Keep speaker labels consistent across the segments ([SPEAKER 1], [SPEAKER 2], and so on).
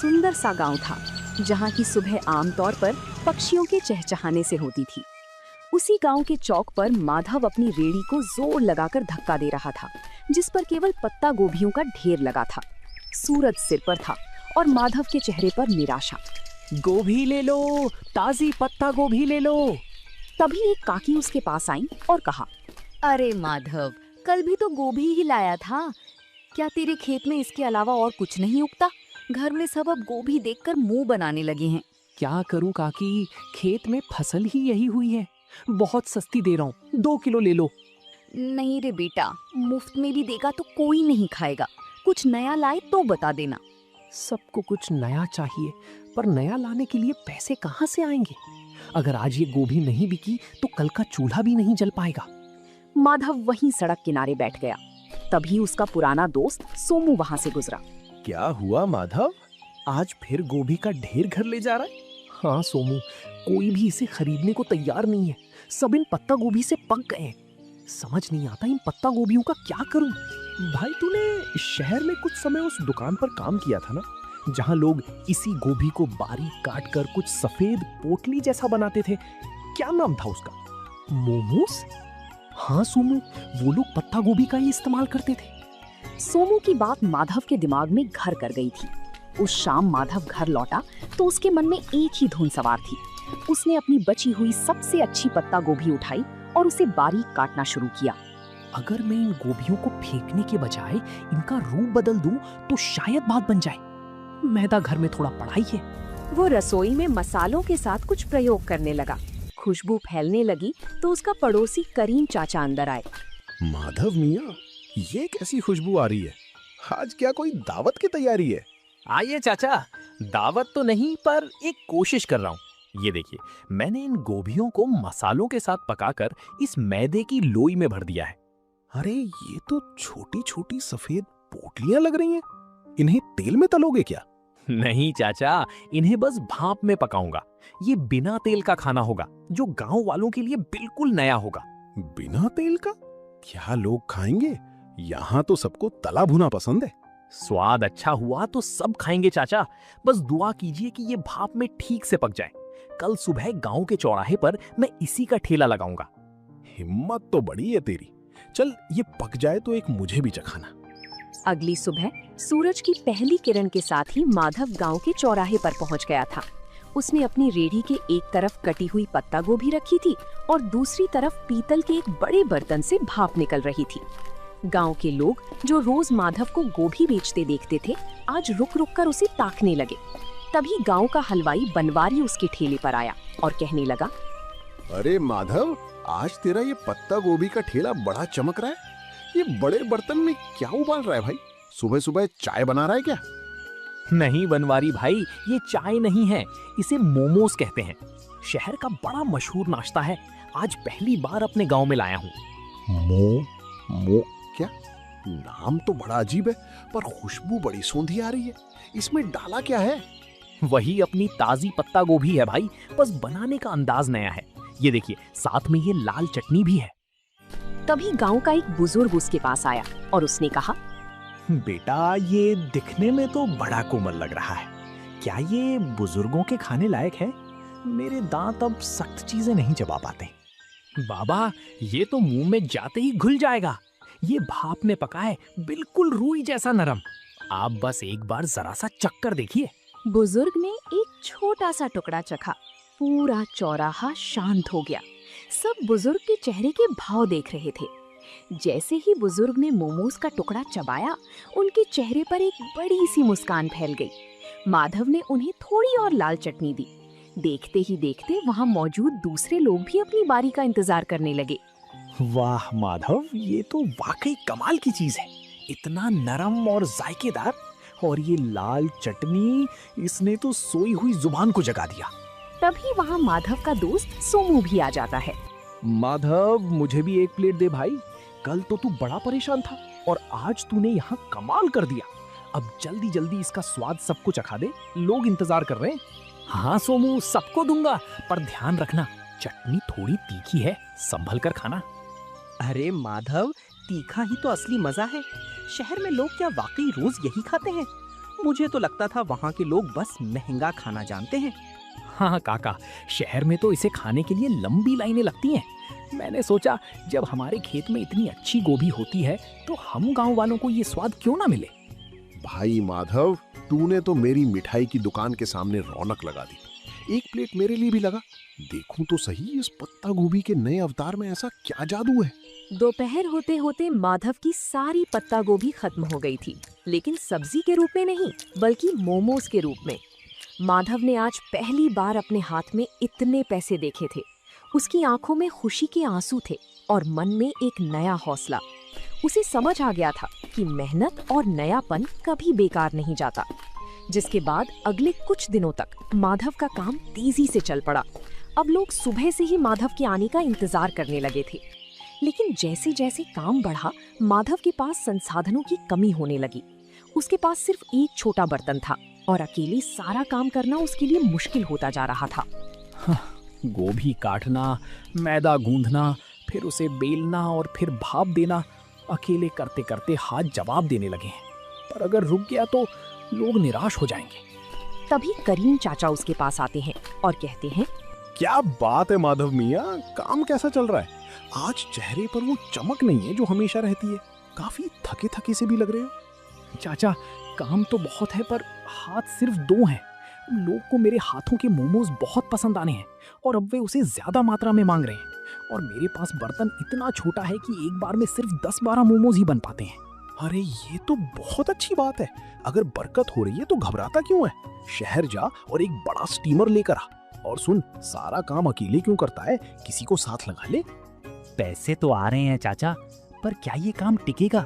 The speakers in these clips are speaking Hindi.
[SPEAKER 1] सुंदर सा गांव था, जहां की सुबह आमतौर पर पक्षियों के चहचहाने से होती थी। उसी गांव के चौक पर माधव अपनी रेड़ी को जोर लगाकर धक्का दे रहा था, जिस पर केवल पत्ता गोभियों का ढेर लगा था। सूरज सिर पर था और माधव के चेहरे पर निराशा।
[SPEAKER 2] गोभी ले लो, ताजी पत्ता गोभी ले लो।
[SPEAKER 1] तभी एक काकी उसके पास आई और कहा,
[SPEAKER 3] अरे माधव, कल भी तो गोभी ही लाया था। क्या तेरे खेत में इसके अलावा और कुछ नहीं उगता? घर में सब अब गोभी देखकर मुंह बनाने लगे हैं।
[SPEAKER 2] क्या करूं काकी, खेत में फसल ही यही हुई है। बहुत सस्ती दे रहा हूँ, 2 किलो ले लो।
[SPEAKER 3] नहीं रे बेटा, मुफ्त में भी देगा तो कोई नहीं खाएगा। कुछ नया लाए तो बता देना।
[SPEAKER 2] सबको कुछ नया चाहिए, पर नया लाने के लिए पैसे कहाँ से आएंगे? अगर आज ये गोभी नहीं बिकी तो कल का चूल्हा भी नहीं जल पाएगा।
[SPEAKER 1] माधव वहीं सड़क किनारे बैठ गया। तभी उसका पुराना दोस्त सोमू वहां से गुजरा।
[SPEAKER 4] क्या हुआ माधव, आज फिर गोभी का ढेर घर ले जा रहा है?
[SPEAKER 2] हाँ सोमू, कोई भी इसे खरीदने को तैयार नहीं है। सब इन पत्ता गोभी से पक गए हैं। समझ नहीं आता इन पत्ता गोभियों का क्या करूं।
[SPEAKER 4] भाई, तूने शहर में कुछ समय उस दुकान पर काम किया था ना, जहां लोग इसी गोभी को बारीक काट कर कुछ सफेद पोटली जैसा बनाते थे। क्या नाम था उसका?
[SPEAKER 2] मोमोस? हाँ सोमू, वो लोग पत्ता गोभी का ही इस्तेमाल करते थे।
[SPEAKER 1] सोमू की बात माधव के दिमाग में घर कर गई थी। उस शाम माधव घर लौटा तो उसके मन में एक ही धुन सवार थी। उसने अपनी बची हुई सबसे अच्छी पत्ता गोभी उठाई और उसे बारीक काटना शुरू किया।
[SPEAKER 2] अगर मैं इन गोभियों को फेंकने के बजाय इनका रूप बदल दूं तो शायद बात बन जाए। मैदा घर में थोड़ा पड़ा ही है।
[SPEAKER 1] वो रसोई में मसालों के साथ कुछ प्रयोग करने लगा। खुशबू फैलने लगी तो उसका पड़ोसी करीम चाचा अंदर आए।
[SPEAKER 4] माधव मियाँ, ये कैसी खुशबू आ रही है? आज क्या कोई दावत की तैयारी है?
[SPEAKER 5] आइए चाचा, दावत तो नहीं पर एक कोशिश कर रहा हूँ। ये देखिए, मैंने इन गोभियों को मसालों के साथ पकाकर इस मैदे की लोई में भर दिया है।
[SPEAKER 4] अरे, ये तो छोटी छोटी सफेद पोटलियां लग रही हैं। इन्हें तेल में तलोगे क्या?
[SPEAKER 5] नहीं चाचा, इन्हें बस भाप में पकाऊंगा। ये बिना तेल का खाना होगा, जो गांव वालों के लिए बिल्कुल नया होगा।
[SPEAKER 4] बिना तेल का? क्या लोग खाएंगे? यहाँ तो सबको तला भुना पसंद है।
[SPEAKER 5] स्वाद अच्छा हुआ तो सब खाएंगे चाचा। बस दुआ कीजिए कि ये भाप में ठीक से पक जाए। कल सुबह गांव के चौराहे पर मैं इसी का ठेला लगाऊंगा।
[SPEAKER 4] हिम्मत तो बड़ी है तेरी। चल, ये पक जाए तो एक मुझे भी चखाना।
[SPEAKER 1] अगली सुबह सूरज की पहली किरण के साथ ही माधव गांव के चौराहे पर पहुंच गया था। उसने अपनी रेड़ी के एक तरफ कटी हुई पत्ता गोभी रखी थी और दूसरी तरफ पीतल के एक बड़े बर्तन से भाप निकल रही थी। गांव के लोग जो रोज माधव को गोभी बेचते देखते थे, आज रुक रुक कर उसे ताकने लगे। तभी गांव का हलवाई बनवारी उसके ठेले पर आया और कहने लगा,
[SPEAKER 4] अरे माधव, आज तेरा ये पत्ता गोभी का ठेला बड़ा चमक रहा है। ये बड़े बर्तन में क्या उबाल रहा है भाई? सुबह सुबह चाय बना रहा है क्या?
[SPEAKER 5] नहीं बनवारी भाई, ये चाय नहीं है, इसे मोमोस कहते हैं। शहर का बड़ा मशहूर नाश्ता है। आज पहली बार अपने गांव में लाया हूँ।
[SPEAKER 4] मो क्या? नाम तो बड़ा अजीब है, पर खुशबू बड़ी सौंधी आ रही है। इसमें डाला क्या है?
[SPEAKER 5] वही अपनी ताजी पत्ता गोभी है भाई, बस बनाने का अंदाज नया है। ये देखिए, साथ में ये लाल चटनी भी है।
[SPEAKER 1] तभी गांव का एक बुजुर्ग उसके पास आया और उसने कहा,
[SPEAKER 6] बेटा, ये दिखने में तो बड़ा कोमल लग रहा है। क्या ये बुजुर्गों के खाने लायक है? मेरे दांत अब सख्त चीजें नहीं चबा पाते।
[SPEAKER 5] बाबा, ये तो मुंह में जाते ही घुल जाएगा। ये भाप में पका है, बिल्कुल रूई जैसा नरम। आप बस एक बार जरा सा चक्कर देखिए।
[SPEAKER 1] बुजुर्ग ने एक छोटा सा टुकड़ा चखा। पूरा चौराहा शांत हो गया। सब बुजुर्ग के चेहरे के भाव देख रहे थे। जैसे ही बुजुर्ग ने मोमोज का टुकड़ा चबाया, उनके चेहरे पर एक बड़ी सी मुस्कान फैल गई। माधव ने उन्हें थोड़ी और लाल चटनी दी। देखते ही देखते वहां मौजूद दूसरे लोग भी अपनी बारी का इंतजार करने लगे।
[SPEAKER 6] वाह माधव, ये तो वाकई कमाल की चीज है। इतना नरम और जायकेदार, और ये लाल चटनी, इसने तो सोई हुई जुबान को जगा दिया।
[SPEAKER 1] तभी वहाँ माधव का दोस्त सोमू भी आ जाता है।
[SPEAKER 4] माधव, मुझे भी एक प्लेट दे भाई। कल तो तू बड़ा परेशान था और आज तूने यहाँ कमाल कर दिया। अब जल्दी जल्दी इसका स्वाद सबको चखा दे, लोग इंतजार कर रहे हैं।
[SPEAKER 5] हाँ सोमू, सबको दूंगा, पर ध्यान रखना, चटनी थोड़ी तीखी है, संभल कर खाना।
[SPEAKER 7] अरे माधव, तीखा ही तो असली मजा है। शहर में लोग क्या वाकई रोज यही खाते हैं? मुझे तो लगता था वहाँ के लोग बस महंगा खाना जानते हैं।
[SPEAKER 5] हाँ काका, शहर में तो इसे खाने के लिए लंबी लाइनें लगती हैं। मैंने सोचा जब हमारे खेत में इतनी अच्छी गोभी होती है तो हम गांव वालों को ये स्वाद क्यों ना मिले।
[SPEAKER 8] भाई माधव, तूने तो मेरी मिठाई की दुकान के सामने रौनक लगा दी। एक प्लेट मेरे लिए भी लगा। देखूं तो सही, इस पत्ता गोभी के नए अवतार में ऐसा क्या जादू है।
[SPEAKER 1] दोपहर होते होते माधव की सारी पत्ता गोभी खत्म हो गई थी, लेकिन सब्जी के रूप में नहीं बल्कि मोमोज के रूप में। माधव ने आज पहली बार अपने हाथ में इतने पैसे देखे थे। उसकी आंखों में खुशी के आंसू थे और मन में एक नया हौसला। उसे समझ आ गया था कि मेहनत और नयापन कभी बेकार नहीं जाता। जिसके बाद अगले कुछ दिनों तक माधव का काम तेजी से चल पड़ा। अब लोग सुबह से ही माधव के आने का इंतजार करने लगे थे। लेकिन जैसे जैसे काम बढ़ा, माधव के पास संसाधनों की कमी होने लगी। उसके पास सिर्फ एक छोटा बर्तन था और अकेले सारा काम करना उसके लिए मुश्किल होता जा रहा था।
[SPEAKER 5] गोभी काटना, मैदा गूंथना, फिर उसे बेलना और फिर भाप देना, अकेले करते करते हाथ जवाब देने लगे हैं। पर अगर रुक गया तो लोग निराश हो जाएंगे।
[SPEAKER 1] तभी करीम चाचा उसके पास आते हैं और कहते हैं,
[SPEAKER 8] क्या बात है माधव मियाँ, काम कैसा चल रहा है? आज चेहरे पर वो चमक नहीं है जो हमेशा रहती है। काफी थके थके से भी लग रहे हो।
[SPEAKER 5] चाचा, काम तो बहुत है पर हाथ सिर्फ 2 हैं। लोग को मेरे हाथों के मोमोज बहुत पसंद आने हैं और अब वे उसे ज्यादा मात्रा में मांग रहे हैं। और मेरे पास बर्तन इतना छोटा है कि एक बार में सिर्फ 10-12 मोमोज ही बन पाते हैं।
[SPEAKER 8] अरे ये तो बहुत अच्छी बात है। अगर बरकत हो रही है तो घबराता क्यों है? शहर जा और एक बड़ा स्टीमर लेकर आ। और सुन, सारा काम अकेले क्यों करता है, किसी को साथ लगा ले।
[SPEAKER 7] पैसे तो आ रहे हैं चाचा, पर क्या ये काम टिकेगा?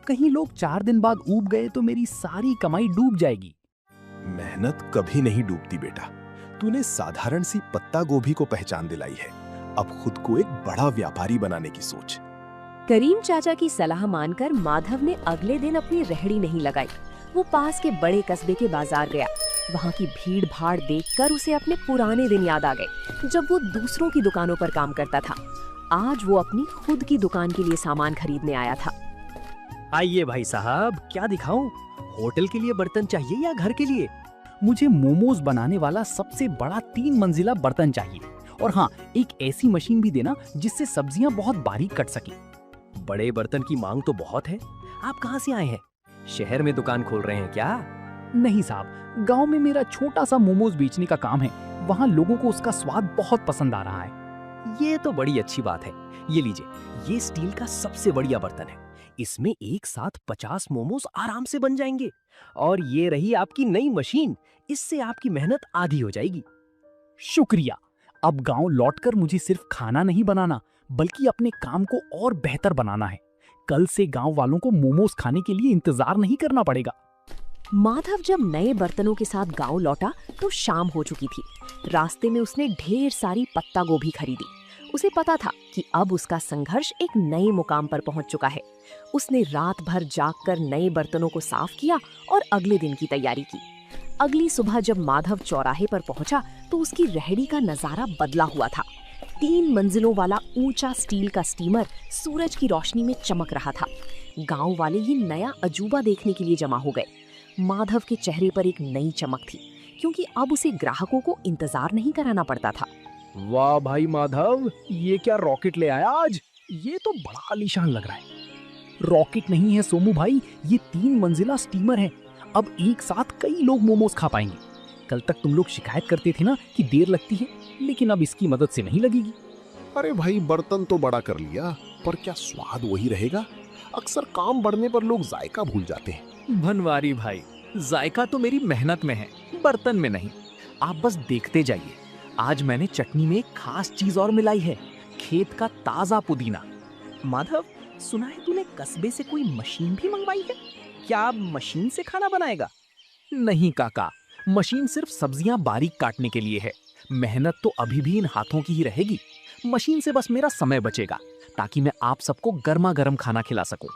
[SPEAKER 7] कहीं लोग 4 दिन बाद ऊब गए तो मेरी सारी कमाई डूब जाएगी।
[SPEAKER 8] मेहनत कभी नहीं डूबती बेटा। तूने साधारण सी पत्ता गोभी को पहचान दिलाई है। अब खुद को एक बड़ा व्यापारी बनाने की सोच।
[SPEAKER 1] करीम चाचा की सलाह मानकर माधव ने अगले दिन अपनी रेहड़ी नहीं लगाई। वो पास के बड़े कस्बे के बाजार गया। वहाँ की भीड़ भाड़ देखकर उसे अपने पुराने दिन याद आ गए, जब वो दूसरों की दुकानों पर काम करता था। आज वो अपनी खुद की दुकान के लिए सामान खरीदने आया था।
[SPEAKER 7] आइए भाई साहब, क्या दिखाऊं? होटल के लिए बर्तन चाहिए या घर के लिए? मुझे मोमोज बनाने वाला सबसे बड़ा 3 मंजिला बर्तन चाहिए। और हाँ, एक ऐसी मशीन भी देना जिससे सब्जियां बहुत बारीक कट सके।
[SPEAKER 9] बड़े बर्तन की मांग तो बहुत है। आप कहाँ से आए हैं? शहर में दुकान खोल रहे हैं क्या?
[SPEAKER 5] नहीं साहब, गांव में मेरा छोटा सा मोमोज बेचने का काम है। वहाँ लोगों को उसका स्वाद बहुत पसंद आ रहा है।
[SPEAKER 9] ये तो बड़ी अच्छी बात है। ये लीजिए, ये स्टील का सबसे बढ़िया बर्तन है। इसमें एक साथ 50 मोमोज आराम से बन जाएंगे। और ये रही आपकी नई मशीन, इससे आपकी मेहनत आधी हो जाएगी।
[SPEAKER 5] शुक्रिया। अब गांव लौटकर मुझे सिर्फ खाना नहीं बनाना, बल्कि अपने काम को और बेहतर बनाना है। कल से गांव वालों को मोमोज खाने के लिए इंतजार नहीं करना पड़ेगा।
[SPEAKER 1] माधव जब नए बर्तनों के साथ गांव लौटा तो शाम हो चुकी थी। रास्ते में उसने ढेर सारी पत्ता गोभी खरीदी। उसे पता था कि अब उसका संघर्ष एक नए मुकाम पर पहुंच चुका है। उसने रात भर जागकर नए बर्तनों को साफ किया और अगले दिन की तैयारी की। अगली सुबह जब माधव चौराहे पर पहुंचा तो उसकी रेहड़ी का नजारा बदला हुआ था। 3 मंजिलों वाला ऊंचा स्टील का स्टीमर सूरज की रोशनी में चमक रहा था। गांव वाले ये नया अजूबा देखने के लिए जमा हो गए। माधव के चेहरे पर एक नई चमक थी, क्योंकि अब उसे ग्राहकों को इंतजार नहीं कराना पड़ता था।
[SPEAKER 4] वाह भाई माधव, ये क्या रॉकेट ले आया आज? ये तो बड़ा आलीशान लग रहा है।
[SPEAKER 5] रॉकेट नहीं है सोमू भाई, ये 3 मंजिला स्टीमर है। अब एक साथ कई लोग मोमोज खा पाएंगे। कल तक तुम लोग शिकायत करते थे ना कि देर लगती है, लेकिन अब इसकी मदद से नहीं लगेगी।
[SPEAKER 8] अरे भाई, बर्तन तो बड़ा कर लिया, पर क्या स्वाद वही रहेगा? अक्सर काम बढ़ने पर लोग जायका भूल जाते हैं।
[SPEAKER 5] बनवारी भाई, जायका तो मेरी मेहनत में है, बर्तन में नहीं। आप बस देखते जाइए। आज मैंने चटनी में एक खास चीज और मिलाई है, खेत का ताजा पुदीना।
[SPEAKER 7] माधव, सुना है तूने कस्बे से कोई मशीन भी मंगवाई है? क्या अब मशीन से खाना बनाएगा?
[SPEAKER 5] नहीं काका, मशीन सिर्फ सब्जियां बारीक काटने के लिए है। मेहनत तो अभी भी इन हाथों की ही रहेगी। मशीन से बस मेरा समय बचेगा, ताकि मैं आप सबको गर्मा गर्म खाना खिला सकूं।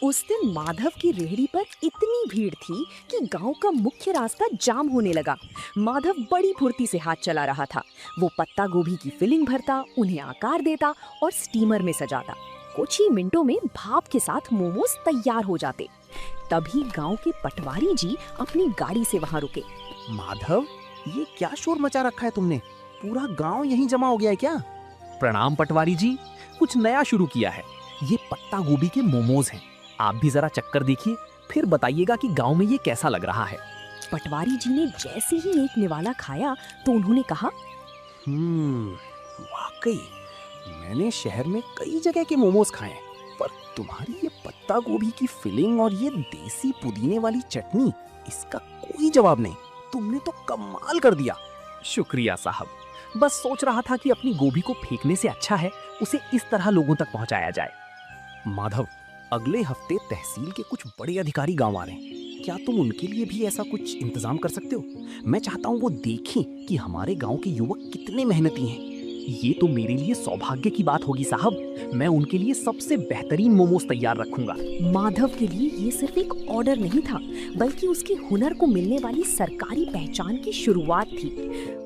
[SPEAKER 1] उस दिन माधव की रेहड़ी पर इतनी भीड़ थी कि गांव का मुख्य रास्ता जाम होने लगा। माधव बड़ी फुर्ती से हाथ चला रहा था। वो पत्ता गोभी की फिलिंग भरता, उन्हें आकार देता और स्टीमर में सजाता। कुछ ही मिनटों में भाप के साथ मोमोज तैयार हो जाते। तभी गांव के पटवारी जी अपनी गाड़ी से वहां रुके।
[SPEAKER 6] माधव, ये क्या शोर मचा रखा है तुमने? पूरा गांव यहीं जमा हो गया है क्या?
[SPEAKER 2] प्रणाम पटवारी जी, कुछ नया शुरू किया है। ये पत्ता गोभी के मोमोज हैं। आप भी जरा चक्कर देखिए, फिर बताइएगा कि गांव में ये कैसा लग रहा है।
[SPEAKER 1] पटवारी जी ने जैसे ही एक निवाला खाया तो उन्होंने कहा,
[SPEAKER 6] वाकई मैंने शहर में कई जगह के मोमोज खाए हैं, पर तुम्हारी ये पत्ता गोभी की फिलिंग और ये देसी पुदीने वाली चटनी, इसका कोई जवाब नहीं। तुमने तो कमाल कर दिया।
[SPEAKER 2] शुक्रिया साहब, बस सोच रहा था कि अपनी गोभी को फेंकने से अच्छा है उसे इस तरह लोगों तक पहुंचाया जाए।
[SPEAKER 6] माधव, अगले हफ्ते तहसील के कुछ बड़े अधिकारी गांव आ रहे हैं। क्या तुम उनके लिए भी ऐसा कुछ इंतजाम कर सकते हो? मैं चाहता हूँ वो देखें कि हमारे गांव के युवक कितने मेहनती हैं।
[SPEAKER 2] ये तो मेरे लिए सौभाग्य की बात होगी साहब। मैं उनके लिए सबसे बेहतरीन मोमोज तैयार रखूंगा।
[SPEAKER 1] माधव के लिए ये सिर्फ एक ऑर्डर नहीं था, बल्कि उसके हुनर को मिलने वाली सरकारी पहचान की शुरुआत थी।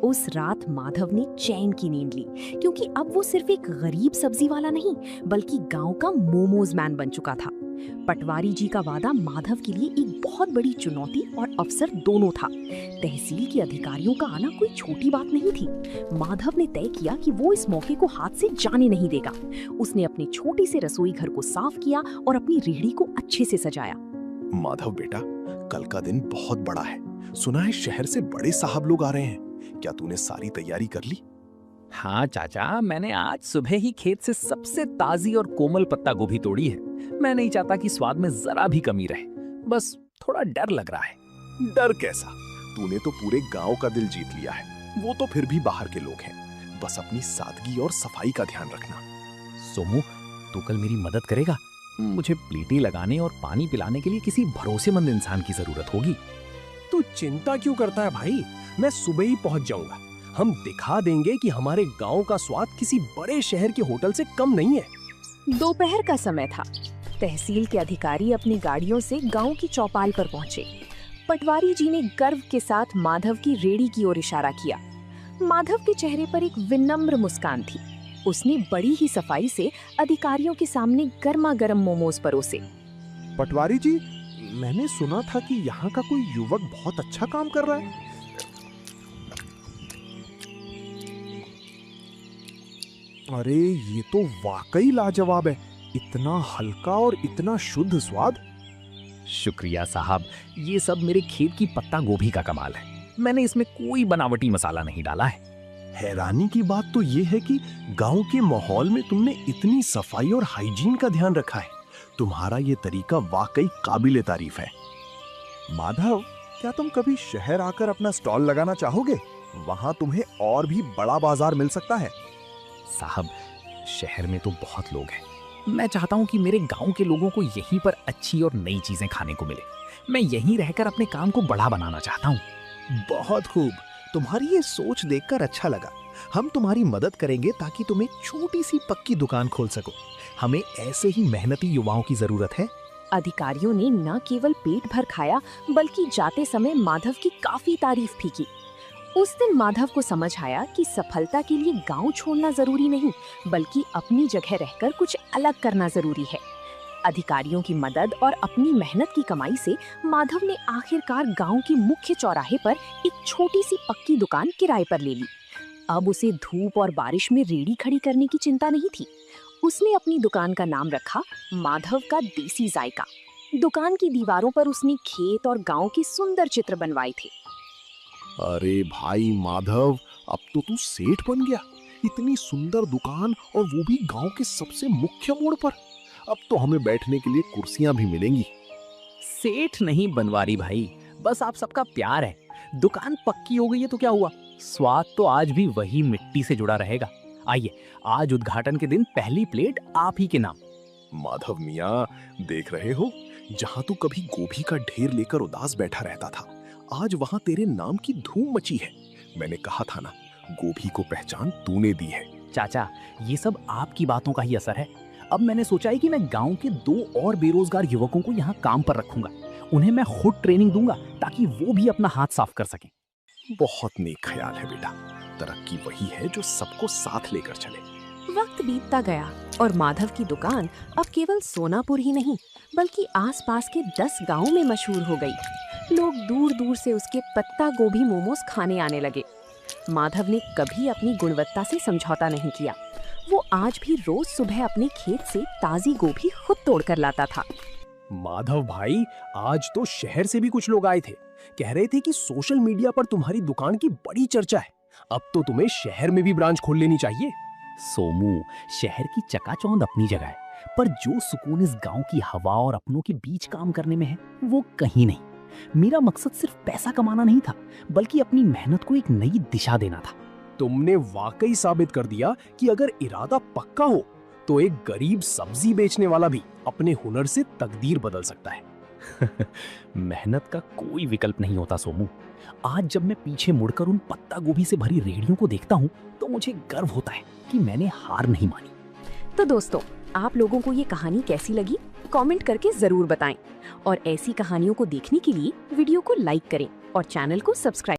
[SPEAKER 1] उस रात माधव ने चैन की नींद ली, क्योंकि अब वो सिर्फ एक गरीब सब्जी वाला नहीं, बल्कि गांव का मोमोज मैन बन चुका था। पटवारी जी का वादा माधव के लिए एक बहुत बड़ी चुनौती और अवसर दोनों था। तहसील के अधिकारियों का आना कोई छोटी बात नहीं थी। माधव ने तय किया कि वो इस मौके को हाथ से जाने नहीं देगा। उसने अपने छोटे से रसोई घर को साफ किया और अपनी रेहड़ी को अच्छे से सजाया।
[SPEAKER 8] माधव बेटा, कल का दिन बहुत बड़ा है। सुना है शहर से बड़े साहब लोग आ रहे हैं। क्या तूने सारी तैयारी कर ली?
[SPEAKER 2] हाँ चाचा, मैंने आज सुबह ही खेत से सबसे ताजी और कोमल पत्ता गोभी तोड़ी है। मैं नहीं चाहता कि स्वाद में जरा भी कमी रहे, बस थोड़ा डर लग रहा है।
[SPEAKER 8] डर कैसा? तूने तो पूरे गांव का दिल जीत लिया है। वो तो फिर भी बाहर के लोग हैं। बस अपनी सादगी और सफाई का ध्यान रखना।
[SPEAKER 2] सोमू, तू कल मेरी मदद करेगा? मुझे प्लेटें लगाने और पानी पिलाने के लिए किसी भरोसेमंद इंसान की जरूरत होगी।
[SPEAKER 9] तू चिंता क्यों करता है भाई? मैं सुबह ही पहुंच जाऊंगा। हम दिखा देंगे कि हमारे गांव का स्वाद किसी बड़े शहर के होटल से कम नहीं है।
[SPEAKER 1] दोपहर का समय था। तहसील के अधिकारी अपनी गाड़ियों से गांव की चौपाल पर पहुंचे। पटवारी जी ने गर्व के साथ माधव की रेहड़ी की ओर इशारा किया। माधव के चेहरे पर एक विनम्र मुस्कान थी। उसने बड़ी ही सफाई से अधिकारियों के सामने गर्मा गर्म मोमोज परोसे।
[SPEAKER 8] पटवारी जी, मैंने सुना था कि यहाँ का कोई युवक बहुत अच्छा काम कर रहा है। अरे ये तो वाकई लाजवाब है। इतना हल्का और इतना शुद्ध स्वाद।
[SPEAKER 2] शुक्रिया साहब, ये सब मेरे खेत की पत्ता गोभी का कमाल है। मैंने इसमें कोई बनावटी मसाला नहीं डाला है।
[SPEAKER 8] हैरानी की बात तो ये है कि गांव के माहौल में तुमने इतनी सफाई और हाइजीन का ध्यान रखा है। तुम्हारा ये तरीका वाकई काबिले तारीफ है। माधव, क्या तुम कभी शहर आकर अपना स्टॉल लगाना चाहोगे? वहां तुम्हें और भी बड़ा बाजार मिल सकता है।
[SPEAKER 2] साहब, शहर में तो बहुत लोग हैं। मैं चाहता हूँ कि मेरे गांव के लोगों को यहीं पर अच्छी और नई चीजें खाने को मिले। मैं यहीं रहकर अपने काम को बड़ा बनाना चाहता हूँ।
[SPEAKER 8] बहुत खूब। तुम्हारी ये सोच देखकर अच्छा लगा। हम तुम्हारी मदद करेंगे ताकि तुम एक छोटी सी पक्की दुकान खोल सको। हमें ऐसे ही मेहनती युवाओं की जरूरत है।
[SPEAKER 1] अधिकारियों ने न केवल पेट भर खाया, बल्कि जाते समय माधव की काफी तारीफ भी की। उस दिन माधव को समझ आया कि सफलता के लिए गांव छोड़ना जरूरी नहीं, बल्कि अपनी जगह रहकर कुछ अलग करना जरूरी है। अधिकारियों की मदद और अपनी मेहनत की कमाई से माधव ने आखिरकार गांव के मुख्य चौराहे पर एक छोटी सी पक्की दुकान किराए पर ले ली। अब उसे धूप और बारिश में रेहड़ी खड़ी करने की चिंता नहीं थी। उसने अपनी दुकान का नाम रखा माधव का देसी जायका। दुकान की दीवारों पर उसने खेत और गांव के सुंदर चित्र बनवाए थे।
[SPEAKER 8] अरे भाई माधव, अब तो तू सेठ बन गया। इतनी सुंदर दुकान और वो भी गांव के सबसे मुख्य मोड़ पर। अब तो हमें बैठने के लिए कुर्सियां भी मिलेंगी।
[SPEAKER 2] सेठ नहीं बनवारी भाई, बस आप सबका प्यार है। दुकान पक्की हो गई है तो क्या हुआ, स्वाद तो आज भी वही मिट्टी से जुड़ा रहेगा। आइए, आज उद्घाटन के दिन पहली प्लेट आप ही के नाम।
[SPEAKER 8] माधव मियाँ, देख रहे हो, जहाँ तू कभी गोभी का ढेर लेकर उदास बैठा रहता था, आज वहाँ तेरे नाम की धूम मची है। मैंने कहा था ना, गोभी को पहचान तूने दी है।
[SPEAKER 2] चाचा, ये सब आपकी बातों का ही असर है। अब मैंने सोचा है कि मैं गांव के 2 और बेरोजगार युवकों को यहाँ काम पर रखूंगा। उन्हें मैं खुद ट्रेनिंग दूंगा ताकि वो भी अपना हाथ साफ कर सकें।
[SPEAKER 8] बहुत नेक ख्याल है बेटा। तरक्की वही है जो सबको साथ लेकर चले।
[SPEAKER 1] वक्त बीतता गया और माधव की दुकान अब केवल सोनापुर ही नहीं बल्कि आसपास के 10 गांवों में मशहूर हो गई। लोग दूर दूर से उसके पत्ता गोभी मोमोज खाने आने लगे। माधव ने कभी अपनी गुणवत्ता से समझौता नहीं किया। वो आज भी रोज सुबह अपने खेत से ताजी गोभी खुद तोड़कर लाता था।
[SPEAKER 4] माधव भाई, आज तो शहर से भी कुछ लोग आए थे। कह रहे थे कि सोशल मीडिया पर तुम्हारी दुकान की बड़ी चर्चा है। अब तो तुम्हें शहर में भी ब्रांच खोल लेनी चाहिए।
[SPEAKER 7] सोमू, शहर की चकाचौंध अपनी जगह है, पर जो सुकून इस गांव की हवा और अपनों के बीच काम करने में है वो कहीं नहीं। मेरा मकसद सिर्फ पैसा कमाना नहीं था, बल्कि अपनी मेहनत को एक नई दिशा देना था।
[SPEAKER 4] तुमने वाकई साबित कर दिया कि अगर इरादा पक्का हो तो एक गरीब सब्जी बेचने वाला भी अपने हुनर से तकदीर बदल सकता है।
[SPEAKER 7] मेहनत का कोई विकल्प नहीं होता सोमू। आज जब मैं पीछे मुड़कर उन पत्ता गोभी से भरी रेहड़ियों को देखता हूँ तो मुझे गर्व होता है कि मैंने हार नहीं मानी।
[SPEAKER 1] तो दोस्तों, आप लोगों को ये कहानी कैसी लगी कमेंट करके जरूर बताएं और ऐसी कहानियों को देखने के लिए वीडियो को लाइक करें और चैनल को सब्सक्राइब